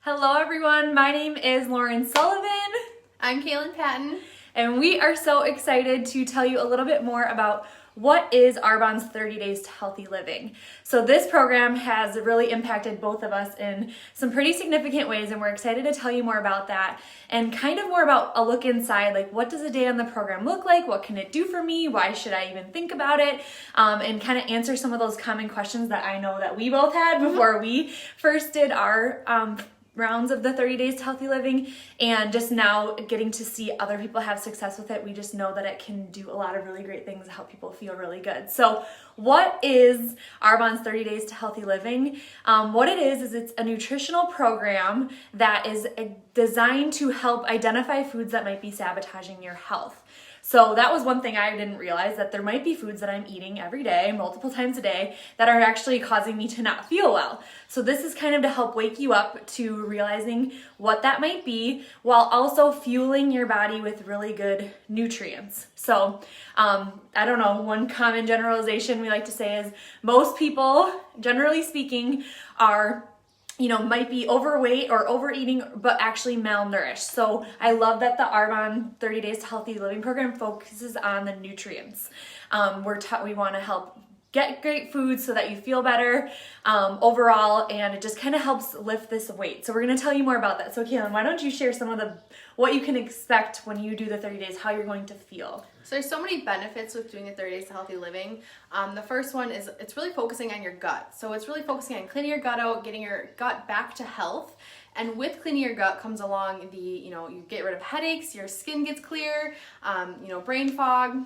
Hello everyone, my name is Lauren Sullivan. I'm Kaylin Patton. And we are so excited to tell you a little bit more about what is Arbonne's 30 Days to Healthy Living. So this program has really impacted both of us in some pretty significant ways, and we're excited to tell you more about that and kind of more about a look inside, like what does a day on the program look like? What can it do for me? Why should I even think about it? And kind of answer some of those common questions that I know that we both had before we first did our rounds of the 30 Days to Healthy Living, and just now getting to see other people have success with it. We just know that it can do a lot of really great things to help people feel really good. So what is Arbonne's 30 Days to Healthy Living? What it is it's a nutritional program that is designed to help identify foods that might be sabotaging your health. So that was one thing I didn't realize, that there might be foods that I'm eating every day, multiple times a day, that are actually causing me to not feel well. So this is kind of to help wake you up to realizing what that might be, while also fueling your body with really good nutrients. So I don't know, one common generalization we like to say is most people, generally speaking, might be overweight or overeating, but actually malnourished. So I love that the Arbonne 30 Days to Healthy Living program focuses on the nutrients. We want to help get great food so that you feel better overall, and it just kind of helps lift this weight. So we're going to tell you more about that. So Kaylin, why don't you share some of what you can expect when you do the 30 days, how you're going to feel? So there's so many benefits with doing the 30 Days to Healthy Living. The first one is it's really focusing on your gut. So it's really focusing on cleaning your gut out, getting your gut back to health. And with cleaning your gut comes along you get rid of headaches, your skin gets clear, brain fog.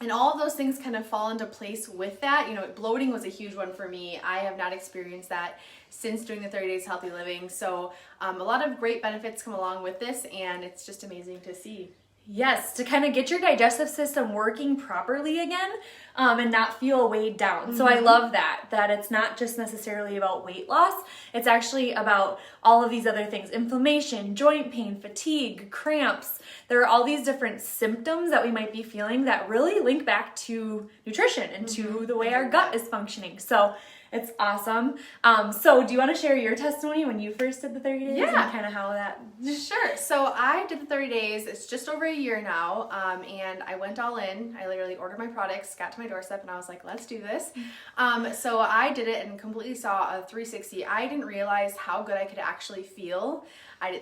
And all of those things kind of fall into place with that. Bloating was a huge one for me. I have not experienced that since doing the 30 Days Healthy Living. So a lot of great benefits come along with this, and it's just amazing to see. Yes, to kind of get your digestive system working properly again, and not feel weighed down. So I love that it's not just necessarily about weight loss. It's actually about all of these other things: inflammation, joint pain, fatigue, cramps. There are all these different symptoms that we might be feeling that really link back to nutrition and to the way our gut is functioning. So it's awesome. So do you want to share your testimony when you first did the 30 days? Yeah. And kind of how that... Sure. So I did the 30 days. It's just over a year now. And I went all in. I literally ordered my products, got to my doorstep, and I was like, let's do this. So I did it and completely saw a 360. I didn't realize how good I could actually feel. I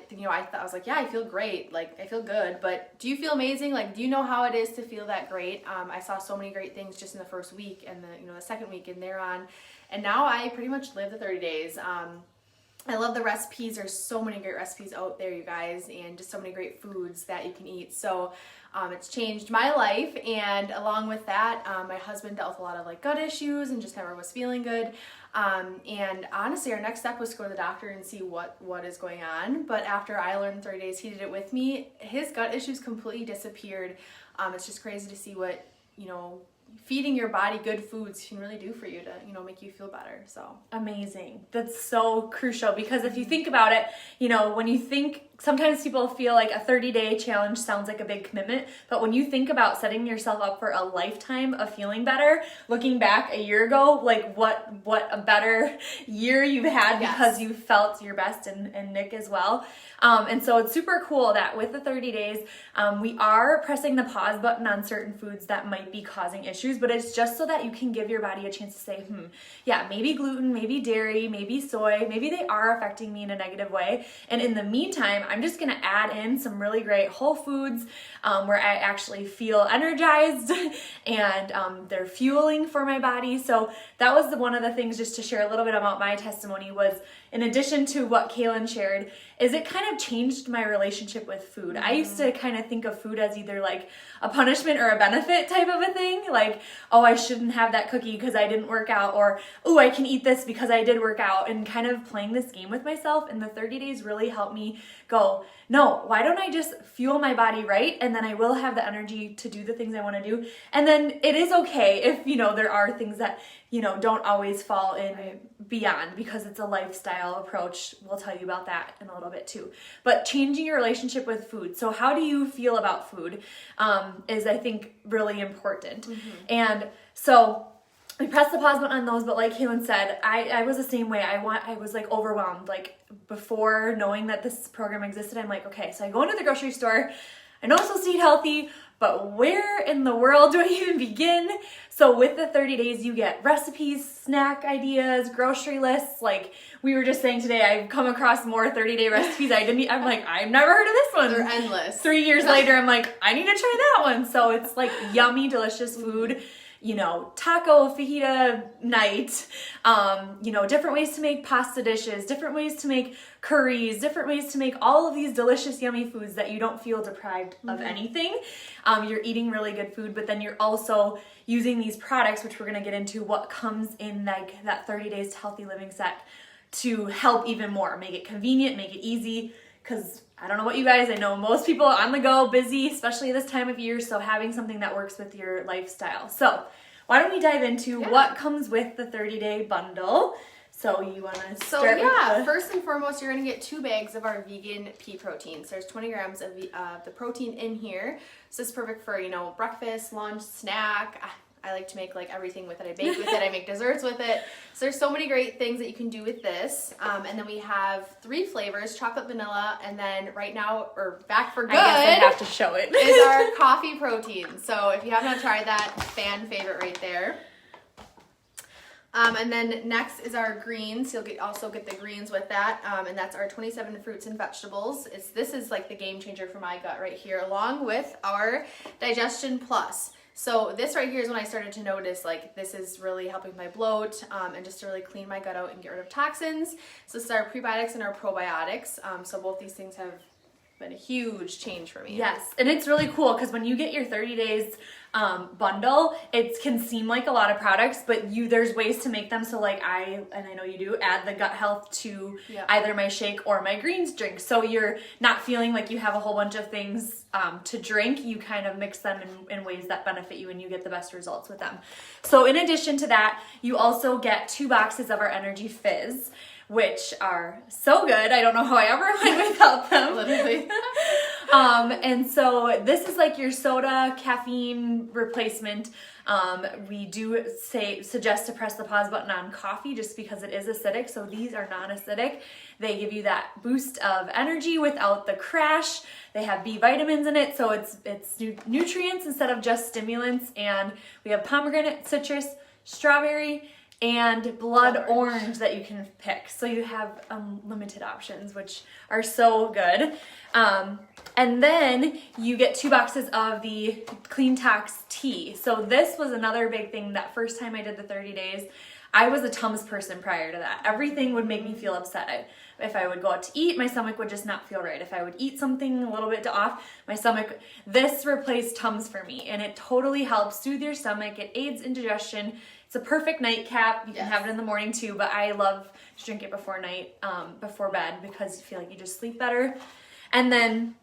was like, yeah, I feel great. Like, I feel good. But do you feel amazing? Like, do you know how it is to feel that great? I saw so many great things just in the first week and the second week and thereon. And now I pretty much live the 30 days. I love the recipes. There's so many great recipes out there, you guys, and just so many great foods that you can eat. So it's changed my life. And along with that, my husband dealt with a lot of gut issues and just never was feeling good. And honestly, our next step was to go to the doctor and see what is going on. But after I learned 30 days, he did it with me. His gut issues completely disappeared. It's just crazy to see what, feeding your body good foods can really do for you to, make you feel better. So amazing. That's so crucial, because if you think about it, when you think, sometimes people feel like a 30-day challenge sounds like a big commitment, but when you think about setting yourself up for a lifetime of feeling better, looking back a year ago, like what a better year you've had because you felt your best, and Nick as well. And so it's super cool that with the 30 days, we are pressing the pause button on certain foods that might be causing issues, but it's just so that you can give your body a chance to say, maybe gluten, maybe dairy, maybe soy, maybe they are affecting me in a negative way. And in the meantime, I'm just going to add in some really great whole foods where I actually feel energized and they're fueling for my body. So that was one of the things, just to share a little bit about my testimony, was in addition to what Kaylin shared, is it kind of changed my relationship with food. I used to kind of think of food as either like a punishment or a benefit type of a thing. Like, oh, I shouldn't have that cookie because I didn't work out, or, oh, I can eat this because I did work out, and kind of playing this game with myself. And the 30 days really helped me go, no, why don't I just fuel my body right? And then I will have the energy to do the things I want to do. And then it is okay if, there are things that, don't always fall in beyond, because it's a lifestyle approach. We'll tell you about that in a little bit too. But changing your relationship with food. So how do you feel about food is, I think, really important. And so we pressed the pause button on those, but like Kaylin said, I was the same way. I was like overwhelmed. Like before knowing that this program existed, I'm like, okay, so I go into the grocery store. I know I'm supposed to eat healthy, but where in the world do I even begin? So with the 30 days, you get recipes, snack ideas, grocery lists. Like we were just saying today, I've come across more 30-day recipes I'm like, I've never heard of this one. They're endless. 3 years later, I'm like, I need to try that one. So it's like yummy, delicious food. You know, taco, fajita night, you know, different ways to make pasta dishes, different ways to make curries, different ways to make all of these delicious, yummy foods that you don't feel deprived of anything. You're eating really good food, but then you're also using these products, which we're going to get into what comes in like that 30 days to healthy living set to help even more, make it convenient, make it easy, because I don't know what you guys, I know most people are on the go, busy, especially this time of year, so having something that works with your lifestyle. So why don't we dive into what comes with the 30-day bundle? So you want to start with first and foremost, you're going to get 2 bags of our vegan pea protein. So there's 20 grams of the protein in here. So it's perfect for, you know, breakfast, lunch, snack. I like to make like everything with it. I bake with it. I make desserts with it. So there's so many great things that you can do with this. And then we have 3 flavors, chocolate, vanilla, and then right now, or back for good, I guess I have to show it, is our coffee protein. So if you have not tried that, fan favorite right there. And then next is our greens. You'll also get the greens with that, and that's our 27 fruits and vegetables. This is like the game changer for my gut right here, along with our Digestion Plus. So this right here is when I started to notice like this is really helping my bloat and just to really clean my gut out and get rid of toxins. So this is our prebiotics and our probiotics. So both these things have been a huge change for me. Yes, and it's really cool because when you get your 30 days bundle, it can seem like a lot of products, but there's ways to make them. So like I know you do, add the gut health to either my shake or my greens drink. So you're not feeling like you have a whole bunch of things to drink. You kind of mix them in ways that benefit you and you get the best results with them. So in addition to that, you also get 2 boxes of our Energy Fizz, which are so good. I don't know how I ever went without them. Literally. And so this is like your soda caffeine replacement. We do suggest to press the pause button on coffee just because it is acidic. So these are non-acidic. They give you that boost of energy without the crash. They have B vitamins in it, so it's nutrients instead of just stimulants. And we have pomegranate, citrus, strawberry, and blood orange that you can pick. So you have limited options, which are so good. And then you get 2 boxes of the Clean Tox tea. So this was another big thing. That first time I did the 30 days, I was a Tums person prior to that. Everything would make me feel upset. If I would go out to eat, my stomach would just not feel right. If I would eat something a little bit off, my stomach, this replaced Tums for me. And it totally helps soothe your stomach. It aids indigestion. It's a perfect nightcap. You can have it in the morning too, but I love to drink it before before bed because you feel like you just sleep better. And then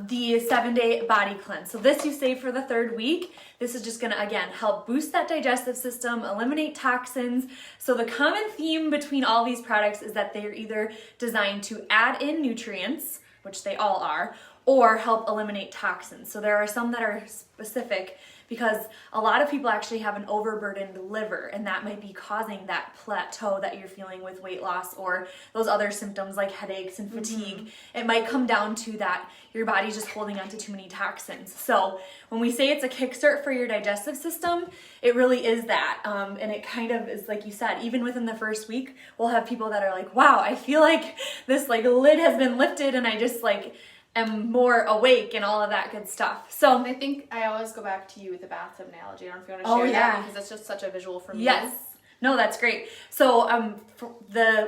the 7-day body cleanse. So this you save for the 3rd week. This is just gonna, again, help boost that digestive system, eliminate toxins. So the common theme between all these products is that they're either designed to add in nutrients, which they all are, or help eliminate toxins. So there are some that are specific because a lot of people actually have an overburdened liver, and that might be causing that plateau that you're feeling with weight loss or those other symptoms like headaches and fatigue. It might come down to that your body's just holding on to too many toxins. So when we say it's a kickstart for your digestive system, it really is that. And it kind of is like you said, even within the 1st week, we'll have people that are like, wow, I feel like this like lid has been lifted and I just like am more awake and all of that good stuff. So I think I always go back to you with the bathtub analogy. I don't know if you want to share that because that's just such a visual for me. Yes. No, that's great. So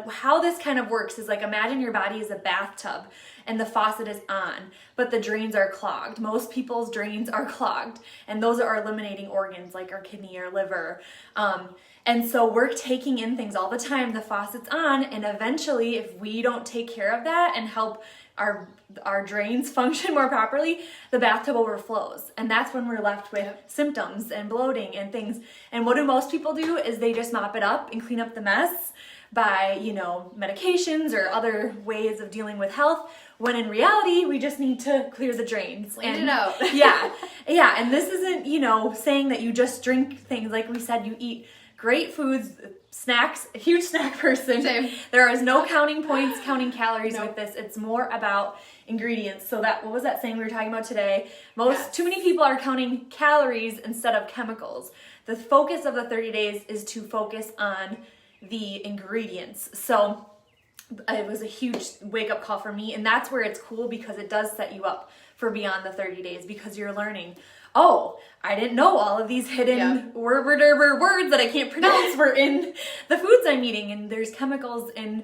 how this kind of works is like imagine your body is a bathtub and the faucet is on, but the drains are clogged. Most people's drains are clogged, and those are eliminating organs like our kidney or liver. And so we're taking in things all the time. The faucet's on, and eventually if we don't take care of that and help our drains function more properly, the bathtub overflows. And that's when we're left with symptoms and bloating and things. And what do most people do is they just mop it up and clean up the mess. by, you know, medications or other ways of dealing with health, when in reality, we just need to clear the drains. Clean it out. Yeah. And this isn't, you know, saying that you just drink things. Like we said, you eat great foods, snacks, a huge snack person. Same. There is no counting points, counting calories Nope. with this. It's more about ingredients. So that, what was that saying we were talking about today? Too many people are counting calories instead of chemicals. The focus of the 30 days is to focus on the ingredients. So it was a huge wake up call for me. And that's where it's cool, because it does set you up for beyond the 30 days, because you're learning, oh, I didn't know all of these hidden words that I can't pronounce were in the foods I'm eating. And there's chemicals in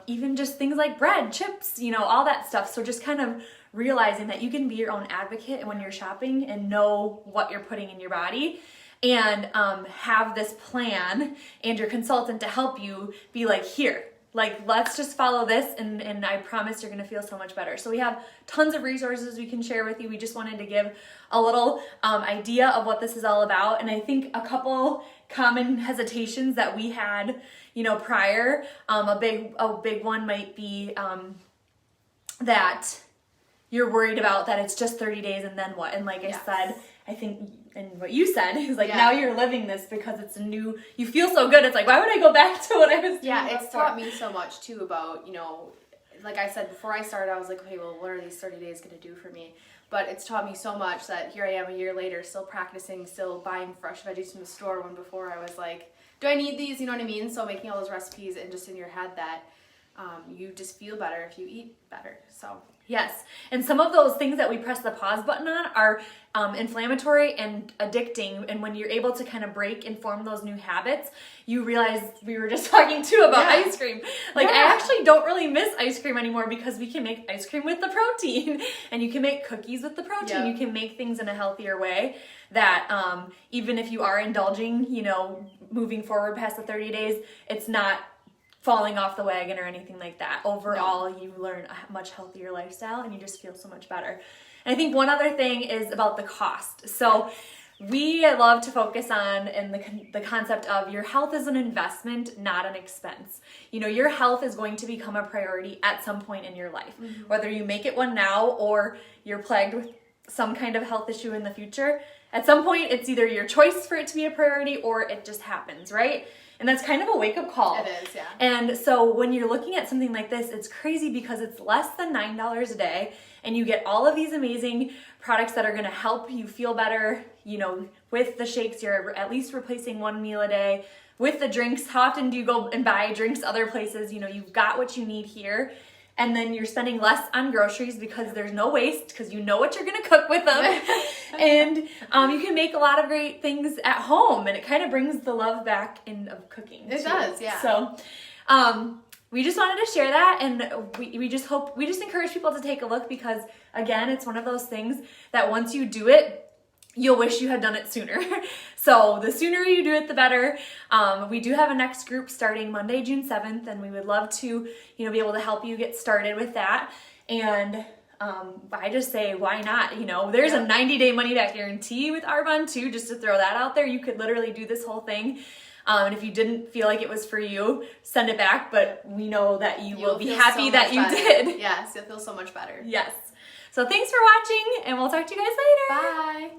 even just things like bread, chips, you know, all that stuff. So just kind of realizing that you can be your own advocate when you're shopping and know what you're putting in your body, and have this plan and your consultant to help you be like, here, like, let's just follow this, and I promise you're going to feel so much better. So we have tons of resources we can share with you. We just wanted to give a little idea of what this is all about. And I think a couple common hesitations that we had, you know, prior, a big one might be that you're worried about that it's just 30 days and then what? And like I said, I think, and what you said is like, now you're living this because it's a new, you feel so good. It's like, why would I go back to what I was doing? Yeah, it's taught me so much too about, you know, like I said, before I started, I was like, okay, well, what are these 30 days going to do for me? But it's taught me so much that here I am a year later, still practicing, still buying fresh veggies from the store, when before I was like, do I need these? You know what I mean? So making all those recipes and just in your head that you just feel better if you eat better. So yes, and some of those things that we press the pause button on are inflammatory and addicting, and when you're able to kind of break and form those new habits, you realize, we were just talking too about ice cream. Like, I actually don't really miss ice cream anymore, because we can make ice cream with the protein, and you can make cookies with the protein. You can make things in a healthier way that even if you are indulging, you know, moving forward past the 30 days, it's not falling off the wagon or anything like that. Overall, you learn a much healthier lifestyle, and you just feel so much better. And I think one other thing is about the cost. So we love to focus on the concept of your health is an investment, not an expense. You know, your health is going to become a priority at some point in your life, whether you make it one now or you're plagued with some kind of health issue in the future. At some point, it's either your choice for it to be a priority or it just happens, right? And that's kind of a wake-up call. it is, yeah. And so when you're looking at something like this, it's crazy because it's less than $9 a day, and you get all of these amazing products that are going to help you feel better. You know, with the shakes, you're at least replacing one meal a day. With the drinks, how often do you go and buy drinks other places? You know, you've got what you need here. And then you're spending less on groceries because there's no waste, because you know what you're going to cook with them. And you can make a lot of great things at home, and it kind of brings the love back of cooking. It does, yeah. So we just wanted to share that, and we just encourage people to take a look, because again, it's one of those things that once you do it, you'll wish you had done it sooner. So the sooner you do it, the better. We do have a next group starting Monday, June 7th, and we would love to, you know, be able to help you get started with that. And I just say, why not? You know, there's a 90-day money-back guarantee with Arbonne too, just to throw that out there. You could literally do this whole thing. And if you didn't feel like it was for you, send it back. But we know that you will be happy that you did. Yes, you'll feel so much better. Yes. So thanks for watching, and we'll talk to you guys later. Bye.